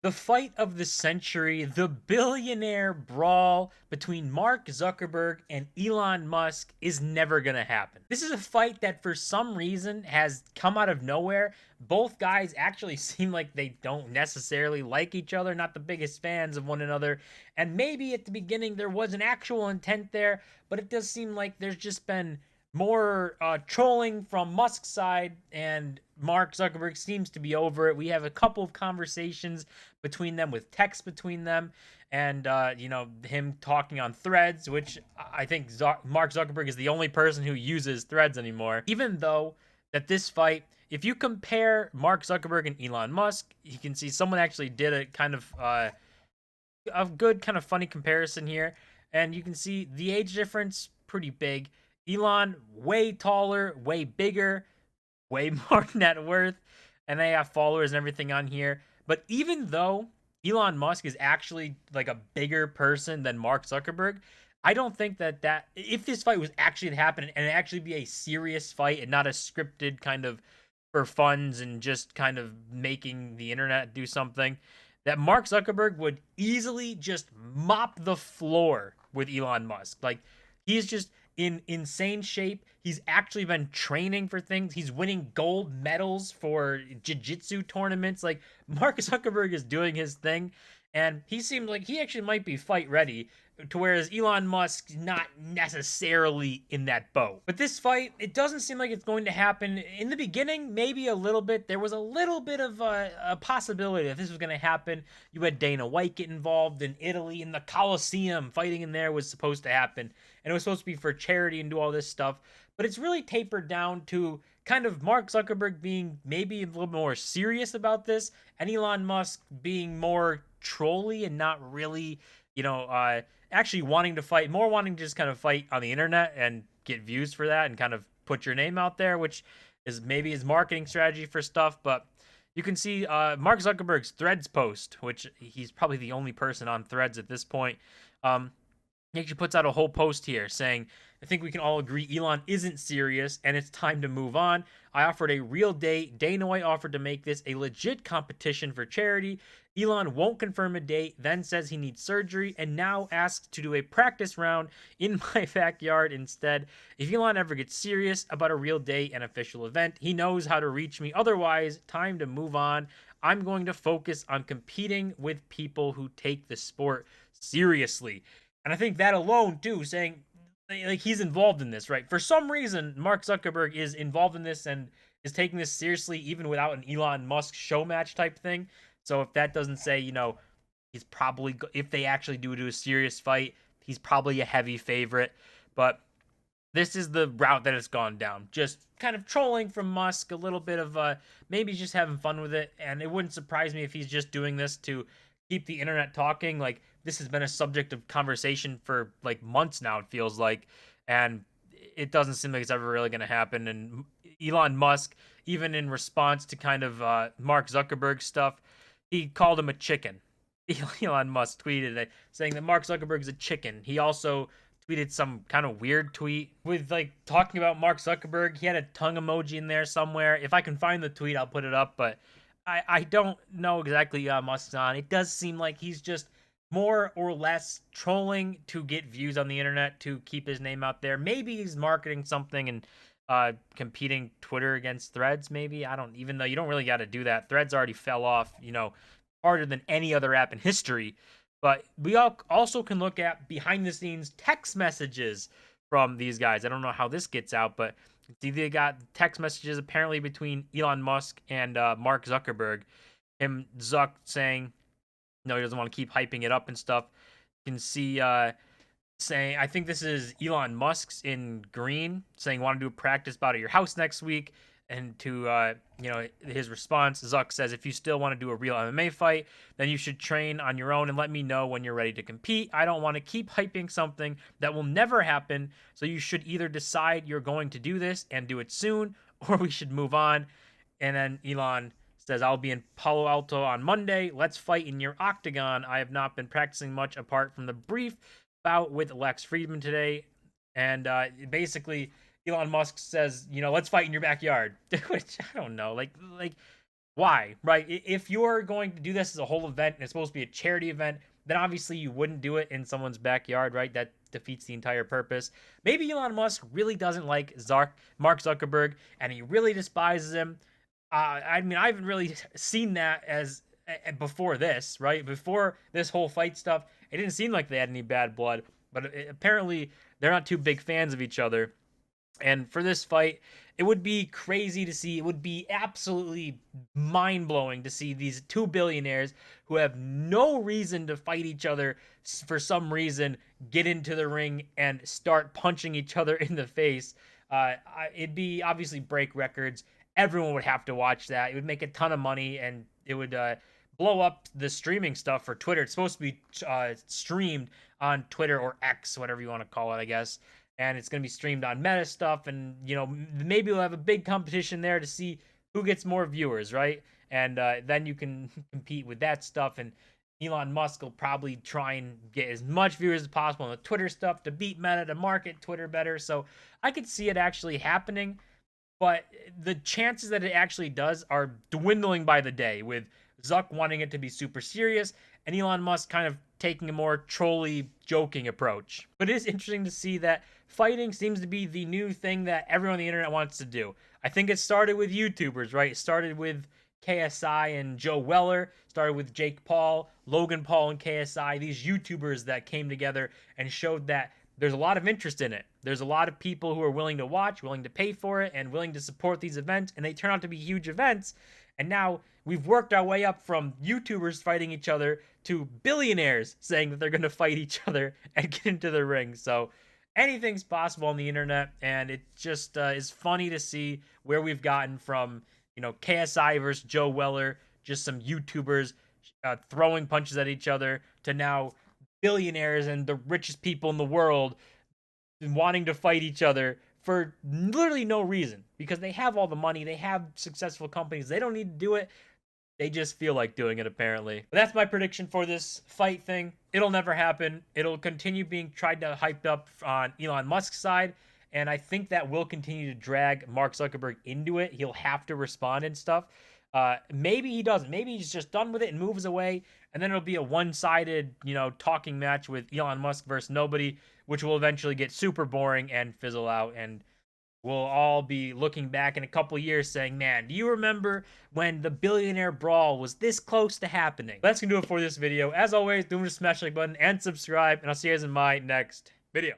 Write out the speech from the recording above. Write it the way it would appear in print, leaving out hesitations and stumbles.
The fight of the century, the billionaire brawl between Mark Zuckerberg and Elon Musk is never going to happen. This is a fight that for some reason has come out of nowhere. Both guys actually seem like they don't necessarily like each other, not the biggest fans of one another. And maybe at the beginning there was an actual intent there, but it does seem like there's just been more trolling from Musk's side, and Mark Zuckerberg seems to be over it. We have a couple of conversations between them with text between them, and him talking on Threads, which I think Mark Zuckerberg is the only person who uses Threads anymore. Even though that this fight, if you compare Mark Zuckerberg and Elon Musk, you can see someone actually did a kind of a good kind of funny comparison here, and you can see the age difference pretty big. Elon way taller, way bigger, way more net worth, and they have followers and everything on here. But even though Elon Musk is actually like a bigger person than Mark Zuckerberg, I don't think that if this fight was actually to happen and it actually be a serious fight and not a scripted kind of for funds and just kind of making the internet do something, that Mark Zuckerberg would easily just mop the floor with Elon Musk. Like, he's just in insane shape. He's actually been training for things. He's winning gold medals for jiu-jitsu tournaments. Like, Mark Zuckerberg is doing his thing, and he seems like he actually might be fight ready, to whereas Elon Musk not necessarily in that boat. But this fight, it doesn't seem like it's going to happen. In the beginning, maybe a little bit. There was a little bit of a possibility that this was going to happen. You had Dana White get involved in Italy in the Colosseum. Fighting in there was supposed to happen, and it was supposed to be for charity and do all this stuff. But it's really tapered down to kind of Mark Zuckerberg being maybe a little more serious about this, and Elon Musk being more trolly and not really, actually wanting to fight, more wanting to just kind of fight on the internet and get views for that and kind of put your name out there, which is maybe his marketing strategy for stuff. But you can see Mark Zuckerberg's Threads post, which he's probably the only person on Threads at this point. He actually puts out a whole post here saying, I think we can all agree Elon isn't serious and it's time to move on. I offered a real date. Dana White offered to make this a legit competition for charity. Elon won't confirm a date, then says he needs surgery, and now asks to do a practice round in my backyard instead. If Elon ever gets serious about a real date and official event, he knows how to reach me. Otherwise, time to move on. I'm going to focus on competing with people who take the sport seriously. And I think that alone, too, saying like he's involved in this, right? For some reason, Mark Zuckerberg is involved in this and is taking this seriously, even without an Elon Musk show match type thing. So if that doesn't say, he's probably, if they actually do a serious fight, he's probably a heavy favorite. But this is the route that it's gone down. Just kind of trolling from Musk, a little bit of maybe just having fun with it. And it wouldn't surprise me if he's just doing this to keep the internet talking. Like, this has been a subject of conversation for like months now, it feels like. And it doesn't seem like it's ever really going to happen. And Elon Musk, even in response to kind of Mark Zuckerberg stuff, he called him a chicken. Elon Musk tweeted it, saying that Mark Zuckerberg's a chicken. He also tweeted some kind of weird tweet with like talking about Mark Zuckerberg. He had a tongue emoji in there somewhere. If I can find the tweet, I'll put it up. But I don't know exactly Musk's on. It does seem like he's just more or less trolling to get views on the internet to keep his name out there. Maybe he's marketing something and competing Twitter against Threads. Maybe, I don't. Even though you don't really got to do that. Threads already fell off, harder than any other app in history. But we also can look at behind the scenes text messages from these guys. I don't know how this gets out, but they got text messages apparently between Elon Musk and Mark Zuckerberg. Zuck saying, no, he doesn't want to keep hyping it up and stuff. You can see saying, I think this is Elon Musk's in green, saying, want to do a practice bout at your house next week. And to, his response, Zuck says, if you still want to do a real MMA fight, then you should train on your own and let me know when you're ready to compete. I don't want to keep hyping something that will never happen. So you should either decide you're going to do this and do it soon, or we should move on. And then Elon says, I'll be in Palo Alto on Monday. Let's fight in your octagon. I have not been practicing much apart from the brief bout with Lex Friedman today. And basically, Elon Musk says, let's fight in your backyard, which I don't know. Like, Why? Right? If you're going to do this as a whole event and it's supposed to be a charity event, then obviously you wouldn't do it in someone's backyard, right? That defeats the entire purpose. Maybe Elon Musk really doesn't like Mark Zuckerberg and he really despises him. I mean, I haven't really seen that as before this, right? Before this whole fight stuff, it didn't seem like they had any bad blood, but apparently they're not too big fans of each other. And for this fight, it would be crazy to see. It would be absolutely mind blowing to see these two billionaires who have no reason to fight each other for some reason get into the ring and start punching each other in the face. It'd be obviously break records. Everyone would have to watch that. It would make a ton of money and it would blow up the streaming stuff for Twitter. It's supposed to be streamed on Twitter or X, whatever you want to call it, I guess. And it's going to be streamed on Meta stuff, and maybe we'll have a big competition there to see who gets more viewers, right? And then you can compete with that stuff. And Elon Musk will probably try and get as much viewers as possible on the Twitter stuff to beat Meta to market Twitter better. So I could see it actually happening, but the chances that it actually does are dwindling by the day, with Zuck wanting it to be super serious and Elon Musk kind of taking a more trolly, joking approach. But it is interesting to see that fighting seems to be the new thing that everyone on the internet wants to do. I think it started with YouTubers, right? It started with KSI and Joe Weller, started with Jake Paul, Logan Paul, and KSI, these YouTubers that came together and showed that there's a lot of interest in it. There's a lot of people who are willing to watch, willing to pay for it, and willing to support these events, and they turn out to be huge events. And now we've worked our way up from YouTubers fighting each other to billionaires saying that they're going to fight each other and get into the ring. So anything's possible on the internet, and it just is funny to see where we've gotten from, KSI versus Joe Weller, just some YouTubers throwing punches at each other, to now billionaires and the richest people in the world wanting to fight each other for literally no reason, because they have all the money, they have successful companies, they don't need to do it. They just feel like doing it, apparently. But that's my prediction for this fight thing. It'll never happen. It'll continue being tried to hyped up on Elon Musk's side, and I think that will continue to drag Mark Zuckerberg into it. He'll have to respond and stuff. Maybe he doesn't. Maybe he's just done with it and moves away, and then it'll be a one-sided, talking match with Elon Musk versus nobody, which will eventually get super boring and fizzle out, and we'll all be looking back in a couple years saying, man, do you remember when the billionaire brawl was this close to happening? That's gonna do it for this video. As always, don't forget to smash the like button and subscribe, and I'll see you guys in my next video.